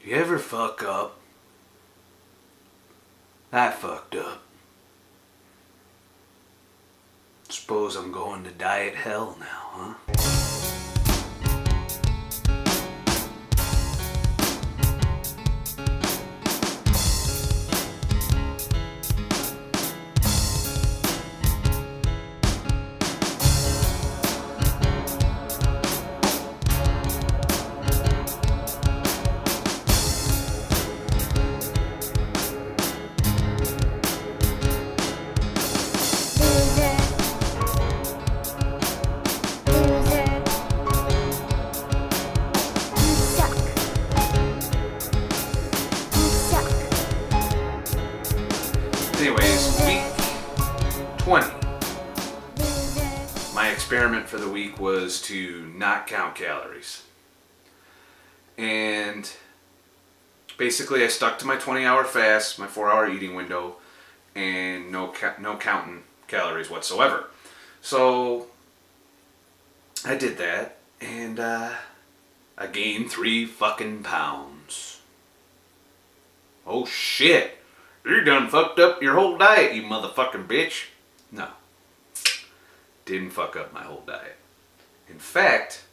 You ever fuck up? I fucked up. Suppose I'm going to diet hell now, huh? Anyways, week 20. My experiment for the week was to not count calories. And basically I stuck to my 20-hour fast, my 4-hour eating window, and no counting calories whatsoever. So I did that, and I gained 3 fucking pounds. Oh shit! You done fucked up your whole diet, you motherfucking bitch. No. Didn't fuck up my whole diet. In fact,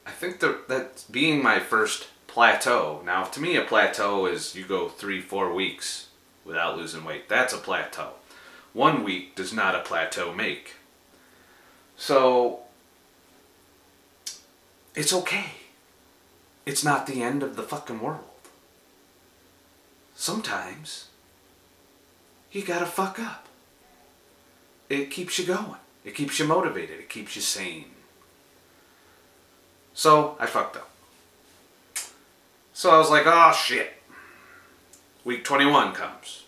I think that's being my first plateau. Now, to me, a plateau is you go 3-4 weeks without losing weight. That's a plateau. 1 week does not a plateau make. So, it's okay. It's not the end of the fucking world. Sometimes you gotta fuck up. It keeps you going. It keeps you motivated. It keeps you sane. So I fucked up. So I was like, oh shit. Week 21 comes.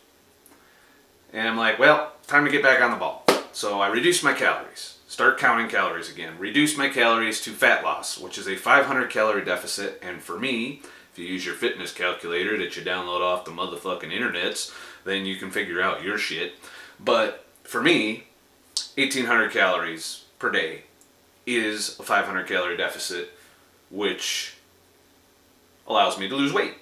And I'm like, well, time to get back on the ball. So I reduced my calories. Start counting calories again. Reduce my calories to fat loss, which is a 500 calorie deficit. And for me, if you use your fitness calculator that you download off the motherfucking internets, then you can figure out your shit. But for me, 1,800 calories per day is a 500 calorie deficit, which allows me to lose weight.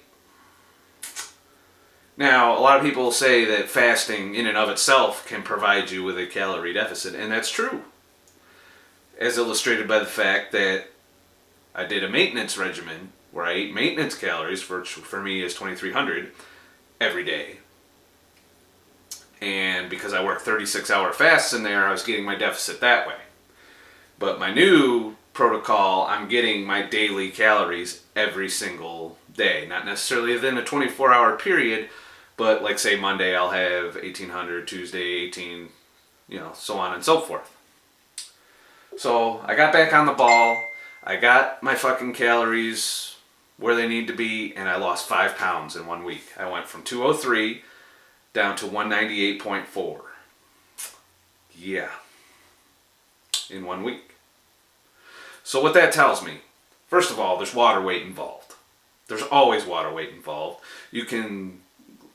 Now, a lot of people say that fasting in and of itself can provide you with a calorie deficit, and that's true. As illustrated by the fact that I did a maintenance regimen where I ate maintenance calories, which for me is 2,300 every day. And because I worked 36-hour fasts in there, I was getting my deficit that way. But my new protocol, I'm getting my daily calories every single day. Not necessarily within a 24-hour period, but like say Monday I'll have 1,800, Tuesday 18, so on and so forth. So I got back on the ball. I got my fucking calories where they need to be, and I lost 5 pounds in 1 week. I went from 203 down to 198.4. Yeah. In 1 week. So what that tells me, first of all, there's water weight involved. There's always water weight involved. You can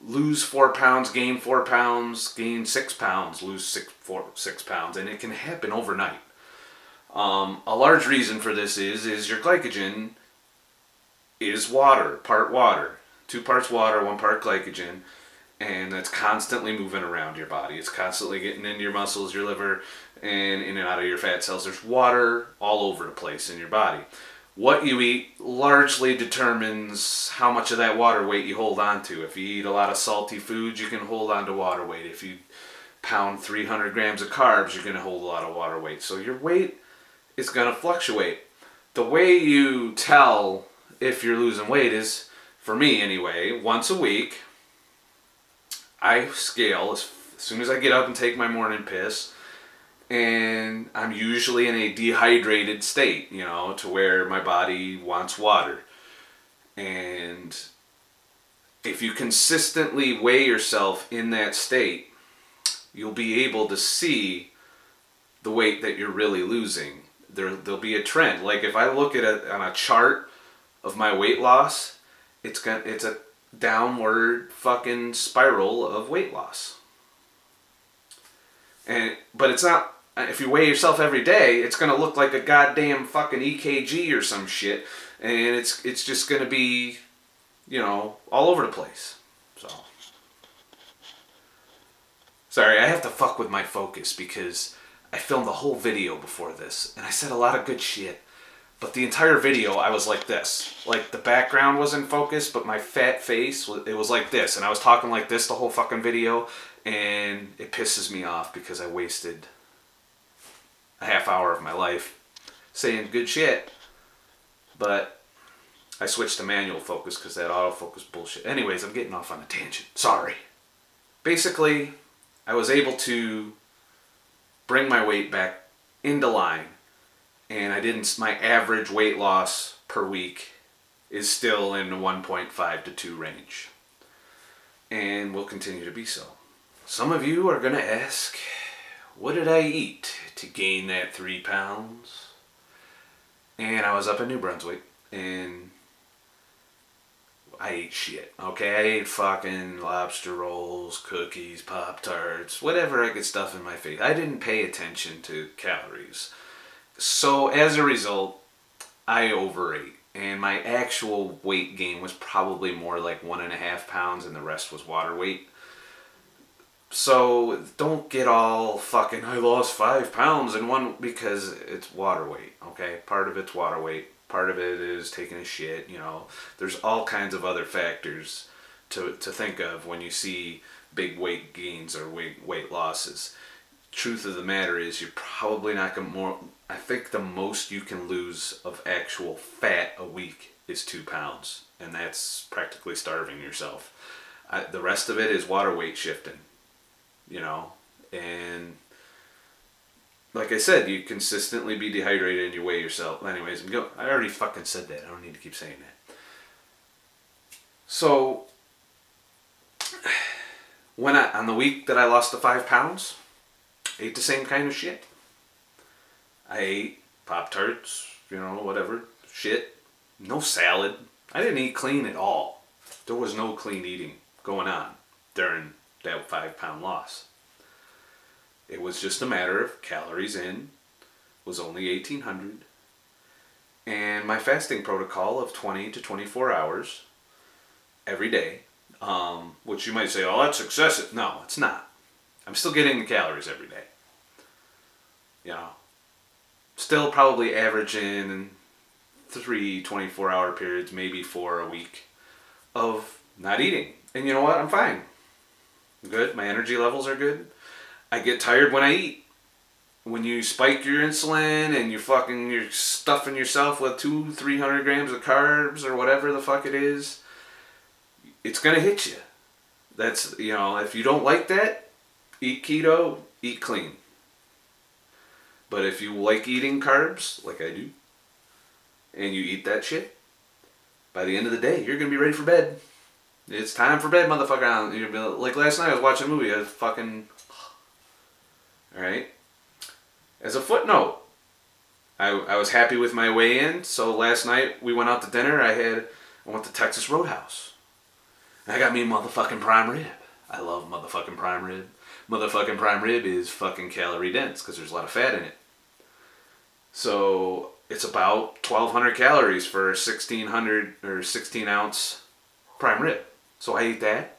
lose 4 pounds, gain 4 pounds, gain 6 pounds, lose 6 pounds, and it can happen overnight. A large reason for this is your glycogen is water, 2 parts water, 1 part glycogen, and that's constantly moving around your body. It's constantly getting into your muscles, your liver, and in and out of your fat cells. There's water all over the place in your body. What you eat largely determines how much of that water weight you hold on to. If you eat a lot of salty foods, you can hold on to water weight. If you pound 300 grams of carbs, you're going to hold a lot of water weight. So your weight is going to fluctuate. The way you tell if you're losing weight is, for me anyway, once a week, I scale as soon as I get up and take my morning piss, and I'm usually in a dehydrated state, to where my body wants water. And if you consistently weigh yourself in that state, you'll be able to see the weight that you're really losing. There'll be a trend. Like if I look at on a chart of my weight loss, it's a downward fucking spiral of weight loss. But it's not, if you weigh yourself every day, it's going to look like a goddamn fucking EKG or some shit. And it's just going to be, all over the place. So, sorry, I have to fuck with my focus because I filmed the whole video before this, and I said a lot of good shit. But the entire video, I was like this. Like, the background was in focus, but my fat face, it was like this. And I was talking like this the whole fucking video, and it pisses me off because I wasted a half hour of my life saying good shit. But I switched to manual focus because that autofocus bullshit. Anyways, I'm getting off on a tangent. Sorry. Basically, I was able to bring my weight back into line, and my average weight loss per week is still in the 1.5 to 2 range, and will continue to be so. Some of you are going to ask, what did I eat to gain that 3 pounds? And I was up in New Brunswick, and I ate shit, okay? I ate fucking lobster rolls, cookies, Pop-Tarts, whatever I could stuff in my face. I didn't pay attention to calories. So as a result, I overate. And my actual weight gain was probably more like 1.5 pounds, and the rest was water weight. So don't get all fucking, I lost 5 pounds in one, because it's water weight, okay? Part of it's water weight. Part of it is taking a shit, There's all kinds of other factors to think of when you see big weight gains or weight losses. Truth of the matter is, you're probably not going to I think the most you can lose of actual fat a week is 2 pounds. And that's practically starving yourself. The rest of it is water weight shifting, and like I said, you consistently be dehydrated and you weigh yourself. Anyways, I already fucking said that. I don't need to keep saying that. So, on the week that I lost the 5 pounds, I ate the same kind of shit. I ate Pop-Tarts, whatever, shit. No salad. I didn't eat clean at all. There was no clean eating going on during that 5 pound loss. It was just a matter of calories in was only 1,800, and my fasting protocol of 20 to 24 hours every day, which you might say, oh, that's excessive. No, it's not. I'm still getting the calories every day. Still probably averaging 3 24-hour periods, maybe 4 a week of not eating. And you know what? I'm fine. I'm good. My energy levels are good. I get tired when I eat. When you spike your insulin and you're stuffing yourself with 200-300 grams of carbs or whatever the fuck it is, it's gonna hit you. That's, if you don't like that, eat keto, eat clean. But if you like eating carbs, like I do, and you eat that shit, by the end of the day, you're gonna be ready for bed. It's time for bed, motherfucker. You're gonna be like last night, I was watching a movie. I was fucking... Alright? As a footnote, I was happy with my weigh-in, so last night we went out to dinner. I went to Texas Roadhouse. I got me a motherfucking prime rib. I love motherfucking prime rib. Motherfucking prime rib is fucking calorie dense because there's a lot of fat in it. So it's about 1,200 calories for a 1,600 or 16 ounce prime rib. So I ate that.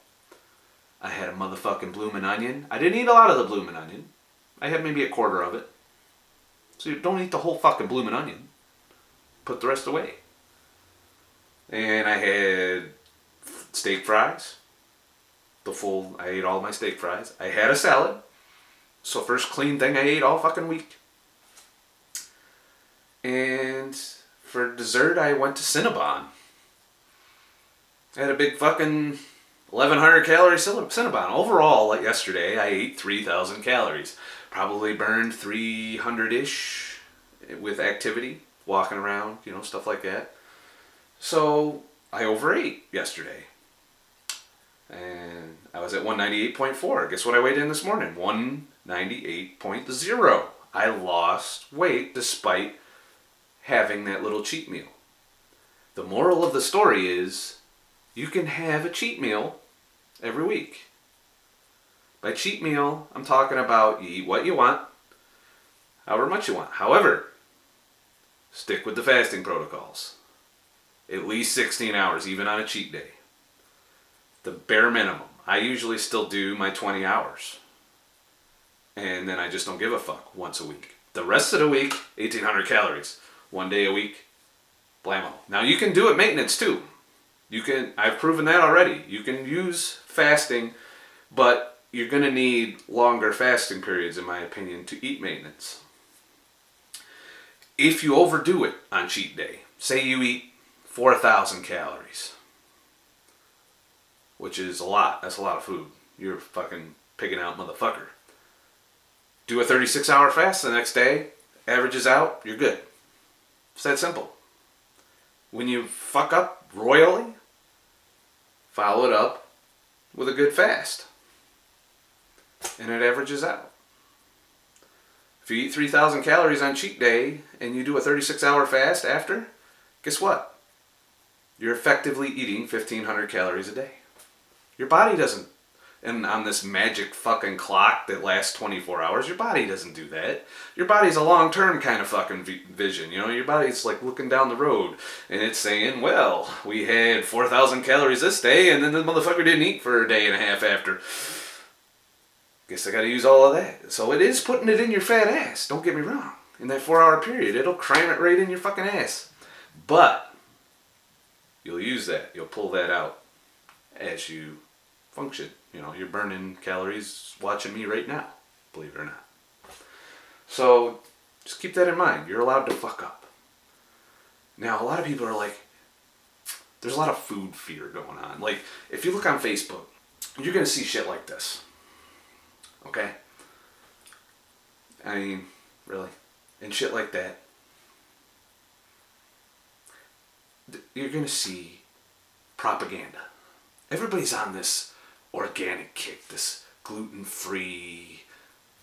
I had a motherfucking bloomin' onion. I didn't eat a lot of the bloomin' onion. I had maybe a quarter of it. So you don't eat the whole fucking bloomin' onion. Put the rest away. And I had steak fries. I ate all my steak fries. I had a salad. So first clean thing I ate all fucking week. And for dessert, I went to Cinnabon. I had a big fucking 1,100 calorie Cinnabon. Overall, like yesterday, I ate 3,000 calories. Probably burned 300-ish with activity, walking around, stuff like that. So I overate yesterday. And I was at 198.4. Guess what I weighed in this morning? 198.0. I lost weight despite having that little cheat meal. The moral of the story is you can have a cheat meal every week. By cheat meal, I'm talking about you eat what you want, however much you want. However, stick with the fasting protocols. At least 16 hours, even on a cheat day. The bare minimum. I usually still do my 20 hours. And then I just don't give a fuck once a week. The rest of the week, 1,800 calories. 1 day a week, blammo. Now you can do it maintenance too. I've proven that already. You can use fasting, but you're going to need longer fasting periods, in my opinion, to eat maintenance. If you overdo it on cheat day, say you eat 4,000 calories, which is a lot. That's a lot of food. You're fucking pigging out, motherfucker. Do a 36-hour fast the next day, averages out, you're good. It's that simple. When you fuck up royally, follow it up with a good fast. And it averages out. If you eat 3,000 calories on cheat day and you do a 36-hour fast after, guess what? You're effectively eating 1,500 calories a day. Your body doesn't, and on this magic fucking clock that lasts 24 hours, your body doesn't do that. Your body's a long-term kind of fucking vision, you know? Your body's like looking down the road and it's saying, well, we had 4,000 calories this day and then the motherfucker didn't eat for a day and a half after. Guess I gotta use all of that. So it is putting it in your fat ass, don't get me wrong. In that 4-hour period, it'll cram it right in your fucking ass. But you'll use that, you'll pull that out as you function. You know, you're burning calories watching me right now, believe it or not. So just keep that in mind. You're allowed to fuck up. Now, a lot of people are like, there's a lot of food fear going on. Like, if you look on Facebook, you're going to see shit like this. Okay? I mean, really? And shit like that. You're going to see propaganda. Everybody's on this organic kick, this gluten-free,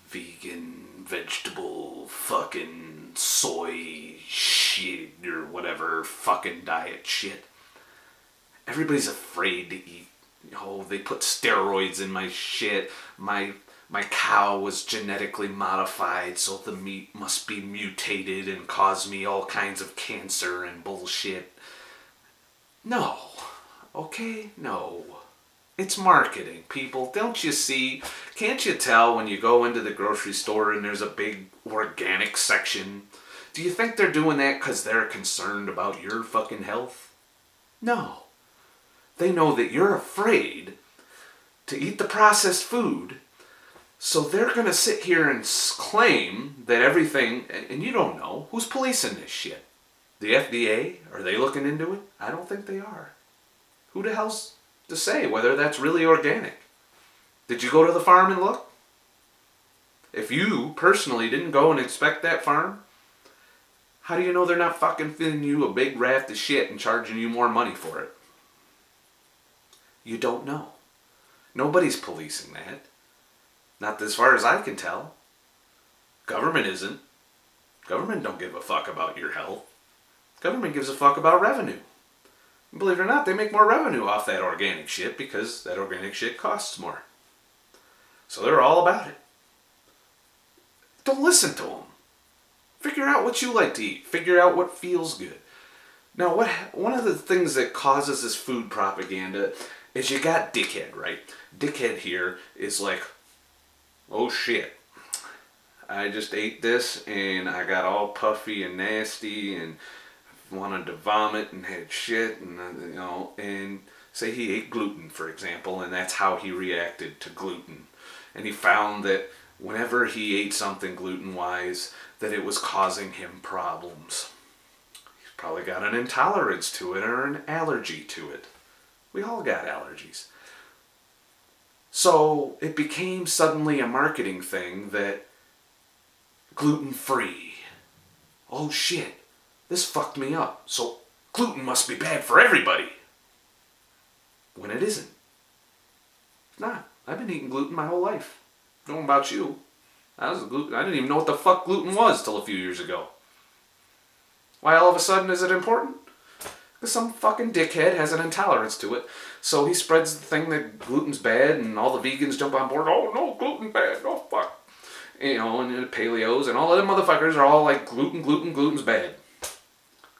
vegan, vegetable, fucking soy shit or whatever fucking diet shit. Everybody's afraid to eat. Oh, they put steroids in my shit. My cow was genetically modified, so the meat must be mutated and cause me all kinds of cancer and bullshit. No. Okay? No. It's marketing, people. Don't you see? Can't you tell when you go into the grocery store and there's a big organic section? Do you think they're doing that because they're concerned about your fucking health? No. They know that you're afraid to eat the processed food, so they're going to sit here and claim that everything, and you don't know, who's policing this shit? The FDA? Are they looking into it? I don't think they are. Who the hell's to say whether that's really organic? Did you go to the farm and look? If you personally didn't go and inspect that farm, how do you know they're not fucking feeding you a big raft of shit and charging you more money for it? You don't know. Nobody's policing that. Not as far as I can tell. Government isn't. Government don't give a fuck about your health. Government gives a fuck about revenue. Believe it or not, they make more revenue off that organic shit because that organic shit costs more. So they're all about it. Don't listen to them. Figure out what you like to eat. Figure out what feels good. Now, one of the things that causes this food propaganda is you got dickhead, right? Dickhead here is like, oh shit, I just ate this and I got all puffy and nasty and wanted to vomit and had shit and and say he ate gluten, for example, and that's how he reacted to gluten. And he found that whenever he ate something gluten-wise, that it was causing him problems. He's probably got an intolerance to it or an allergy to it. We all got allergies. So it became suddenly a marketing thing that gluten-free. Oh shit, this fucked me up. So gluten must be bad for everybody. When it isn't. It's not. I've been eating gluten my whole life. I don't know about you. I didn't even know what the fuck gluten was till a few years ago. Why all of a sudden is it important? Because some fucking dickhead has an intolerance to it. So he spreads the thing that gluten's bad and all the vegans jump on board. Oh no, gluten bad. No fuck. And the paleos and all of them motherfuckers are all like gluten's bad.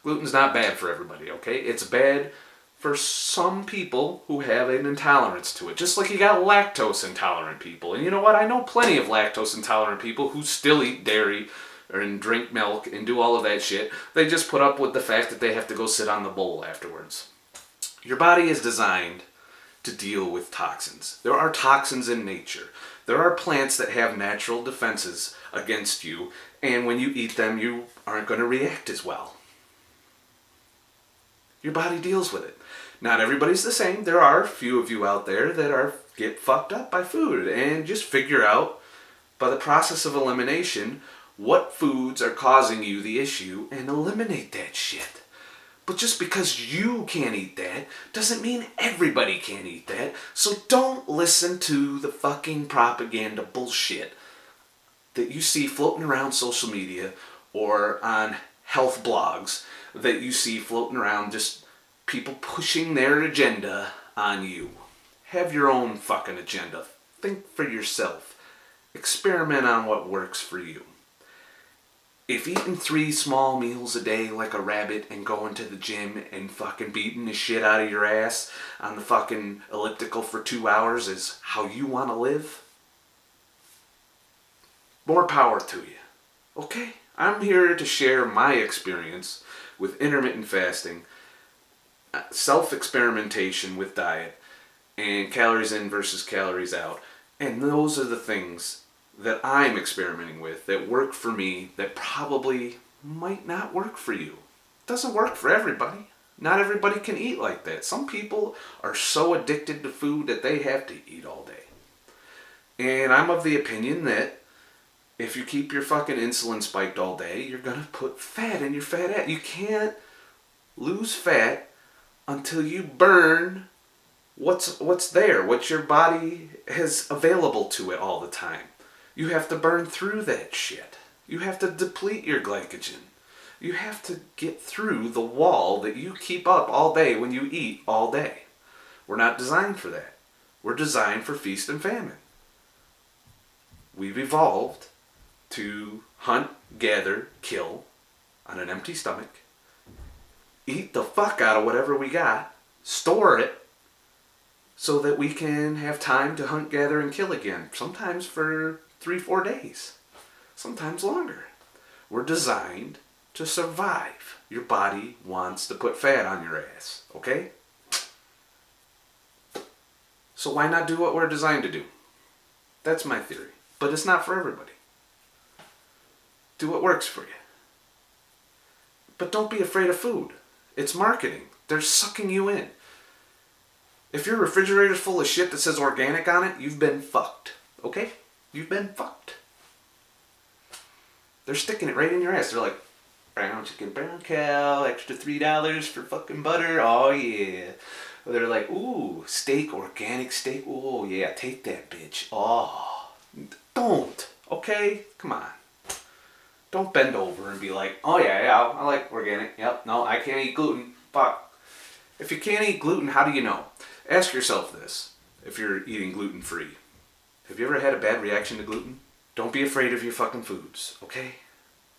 Gluten's not bad for everybody, okay? It's bad for some people who have an intolerance to it. Just like you got lactose intolerant people. And you know what? I know plenty of lactose intolerant people who still eat dairy and drink milk and do all of that shit. They just put up with the fact that they have to go sit on the bowl afterwards. Your body is designed to deal with toxins. There are toxins in nature. There are plants that have natural defenses against you, and when you eat them, you aren't going to react as well. Your body deals with it. Not everybody's the same. There are a few of you out there that get fucked up by food, and just figure out by the process of elimination what foods are causing you the issue and eliminate that shit. But just because you can't eat that doesn't mean everybody can't eat that. So don't listen to the fucking propaganda bullshit that you see floating around social media or on health blogs that you see floating around, just people pushing their agenda on you. Have your own fucking agenda. Think for yourself. Experiment on what works for you. If eating 3 small meals a day like a rabbit and going to the gym and fucking beating the shit out of your ass on the fucking elliptical for 2 hours is how you want to live, more power to you. Okay? I'm here to share my experience with intermittent fasting, self-experimentation with diet, and calories in versus calories out. And those are the things that I'm experimenting with that work for me that probably might not work for you. It doesn't work for everybody. Not everybody can eat like that. Some people are so addicted to food that they have to eat all day. And I'm of the opinion that if you keep your fucking insulin spiked all day, you're going to put fat in your fat ass. You can't lose fat until you burn what's there, what your body has available to it all the time. You have to burn through that shit. You have to deplete your glycogen. You have to get through the wall that you keep up all day when you eat all day. We're not designed for that. We're designed for feast and famine. We've evolved to hunt, gather, kill on an empty stomach, eat the fuck out of whatever we got, store it, so that we can have time to hunt, gather, and kill again. Sometimes for 3-4 days. Sometimes longer. We're designed to survive. Your body wants to put fat on your ass. Okay? So why not do what we're designed to do? That's my theory. But it's not for everybody. Do what works for you. But don't be afraid of food. It's marketing. They're sucking you in. If your refrigerator's full of shit that says organic on it, you've been fucked. Okay? You've been fucked. They're sticking it right in your ass. They're like, brown chicken, brown cow, extra $3 for fucking butter. Oh yeah. They're like, ooh, steak, organic steak. Oh yeah, take that bitch. Oh, don't. Okay? Come on. Don't bend over and be like, oh yeah, I like organic. Yep, no, I can't eat gluten. Fuck. If you can't eat gluten, how do you know? Ask yourself this, if you're eating gluten-free. Have you ever had a bad reaction to gluten? Don't be afraid of your fucking foods, okay?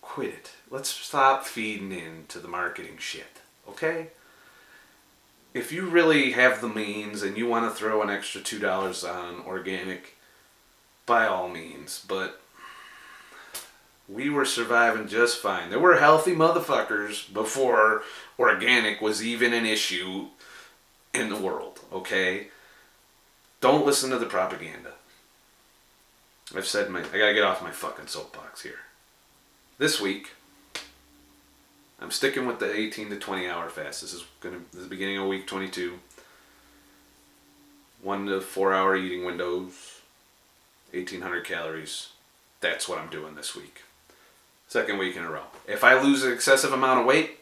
Quit it. Let's stop feeding into the marketing shit, okay? If you really have the means and you want to throw an extra $2 on organic, by all means, but we were surviving just fine. There were healthy motherfuckers before organic was even an issue in the world, okay? Don't listen to the propaganda. I've said I gotta get off my fucking soapbox here. This week, I'm sticking with the 18 to 20 hour fast. This is the beginning of week 22. 1 to 4 hour eating windows, 1,800 calories. That's what I'm doing this week. Second week in a row. If I lose an excessive amount of weight,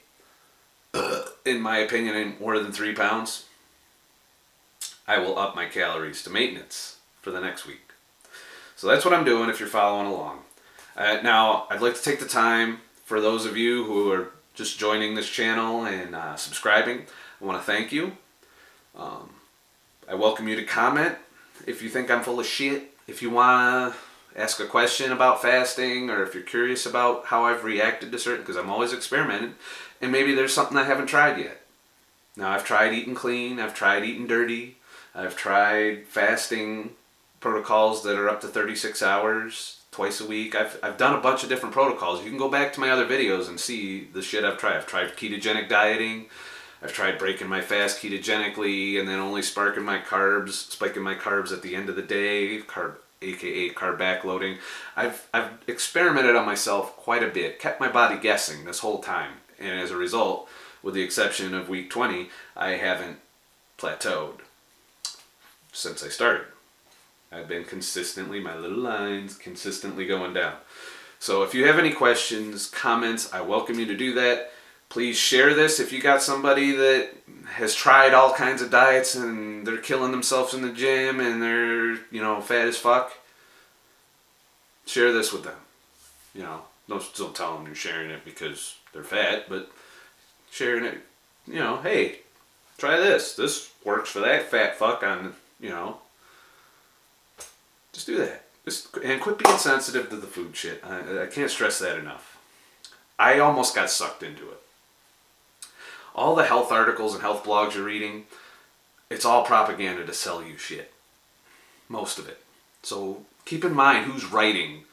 in my opinion, in more than 3 pounds, I will up my calories to maintenance for the next week. So that's what I'm doing if you're following along. Now, I'd like to take the time for those of you who are just joining this channel and subscribing. I want to thank you. I welcome you to comment if you think I'm full of shit. If you want to ask a question about fasting, or if you're curious about how I've reacted to certain, because I'm always experimenting. And maybe there's something I haven't tried yet. Now, I've tried eating clean, I've tried eating dirty, I've tried fasting protocols that are up to 36 hours twice a week. I've done a bunch of different protocols. You can go back to my other videos and see the shit I've tried. I've tried ketogenic dieting. I've tried breaking my fast ketogenically and then only spiking my carbs at the end of the day, aka carb backloading. I've experimented on myself quite a bit, kept my body guessing this whole time, and as a result, with the exception of week 20, I haven't plateaued since I started. I've been consistently, my little lines, consistently going down. So if you have any questions, comments, I welcome you to do that. Please share this if you got somebody that has tried all kinds of diets and they're killing themselves in the gym and they're, fat as fuck. Share this with them. Don't tell them you're sharing it because they're fat, but sharing it, hey, try this. This works for that fat fuck on, just do that. And quit being sensitive to the food shit. I can't stress that enough. I almost got sucked into it. All the health articles and health blogs you're reading, it's all propaganda to sell you shit. Most of it. So keep in mind who's writing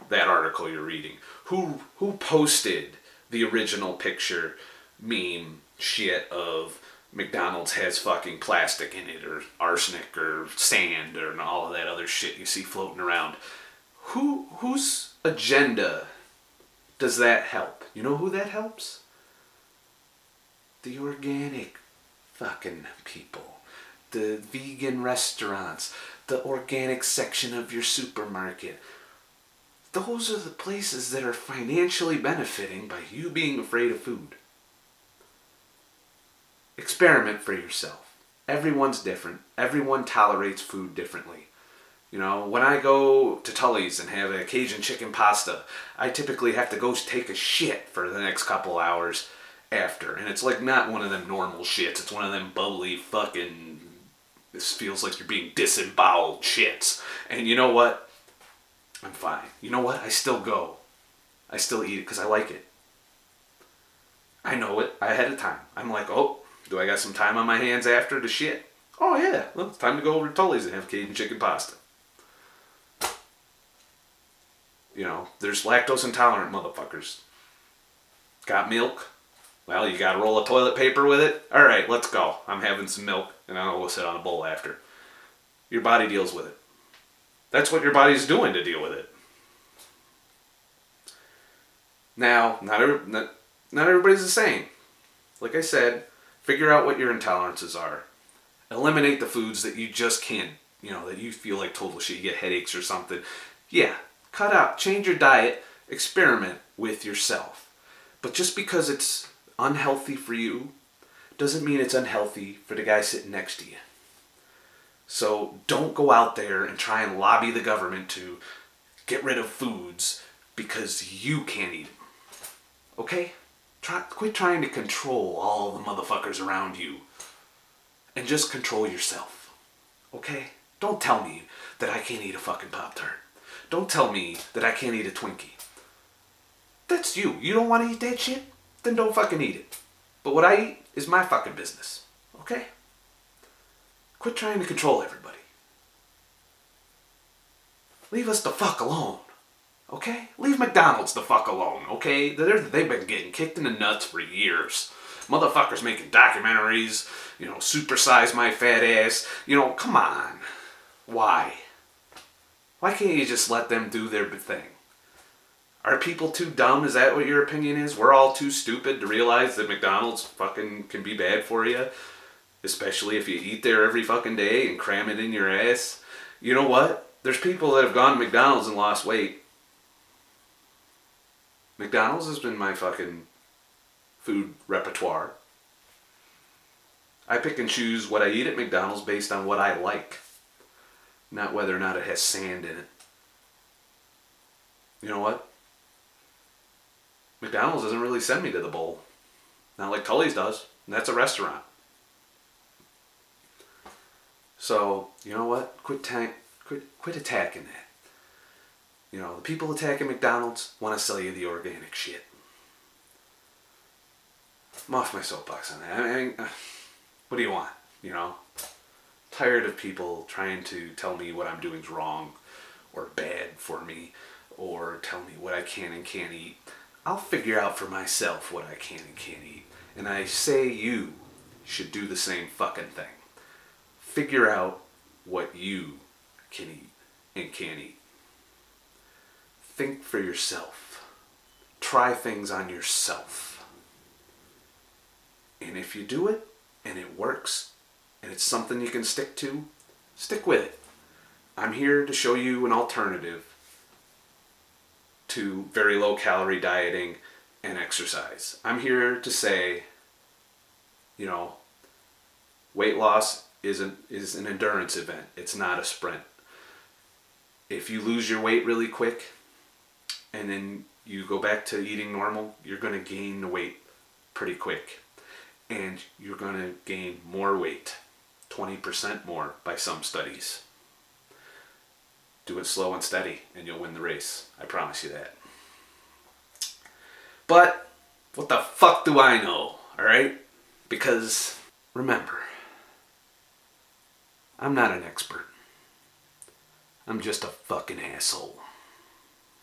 that article you're reading. Who posted the original picture, meme shit of McDonald's has fucking plastic in it, or arsenic, or sand, or all of that other shit you see floating around. Whose agenda does that help? You know who that helps? The organic fucking people. The vegan restaurants. The organic section of your supermarket. Those are the places that are financially benefiting by you being afraid of food. Experiment for yourself. Everyone's different. Everyone tolerates food differently. When I go to Tully's and have a Cajun chicken pasta, I typically have to go take a shit for the next couple hours after. And it's like not one of them normal shits. It's one of them bubbly fucking, this feels like you're being disemboweled shits. And you know what? I'm fine. You know what? I still go. I still eat it because I like it. I know it ahead of time. I'm like, oh, do I got some time on my hands after the shit? Oh yeah, well, it's time to go over to Tully's and have Cajun chicken pasta. There's lactose intolerant motherfuckers. Got milk? Well, you got a roll of toilet paper with it? Alright, let's go. I'm having some milk and I'll go sit on a bowl after. Your body deals with it. That's what your body's doing to deal with it. Now, not everybody's the same. Like I said, figure out what your intolerances are. Eliminate the foods that you just can't, that you feel like total shit. You get headaches or something. Yeah, cut out, change your diet, experiment with yourself. But just because it's unhealthy for you, doesn't mean it's unhealthy for the guy sitting next to you. So don't go out there and try and lobby the government to get rid of foods because you can't eat them. Okay? Quit trying to control all the motherfuckers around you and just control yourself. Okay? Don't tell me that I can't eat a fucking Pop-Tart. Don't tell me that I can't eat a Twinkie. That's you. You don't want to eat that shit? Then don't fucking eat it. But what I eat is my fucking business. Okay? Quit trying to control everybody. Leave us the fuck alone. Okay? Leave McDonald's the fuck alone, okay? They've been getting kicked in the nuts for years. Motherfuckers making documentaries, supersize my fat ass. Come on. Why? Why can't you just let them do their thing? Are people too dumb? Is that what your opinion is? We're all too stupid to realize that McDonald's fucking can be bad for you? Especially if you eat there every fucking day and cram it in your ass. You know what? There's people that have gone to McDonald's and lost weight. McDonald's has been my fucking food repertoire. I pick and choose what I eat at McDonald's based on what I like. Not whether or not it has sand in it. You know what? McDonald's doesn't really send me to the bowl. Not like Tully's does. And that's a restaurant. So, you know what? Quit attacking that. The people attacking McDonald's want to sell you the organic shit. I'm off my soapbox on that. I mean, what do you want? You know? Tired of people trying to tell me what I'm doing is wrong or bad for me or tell me what I can and can't eat. I'll figure out for myself what I can and can't eat. And I say you should do the same fucking thing. Figure out what you can eat and can't eat. Think for yourself. Try things on yourself. And if you do it and it works and it's something you can stick to, stick with it. I'm here to show you an alternative to very low calorie dieting and exercise. I'm here to say, you know, weight loss is an endurance event. It's not a sprint. If you lose your weight really quick and then you go back to eating normal, you're going to gain the weight pretty quick. And you're going to gain more weight, 20% more by some studies. Do it slow and steady and you'll win the race. I promise you that. But what the fuck do I know, alright? Because remember, I'm not an expert. I'm just a fucking asshole.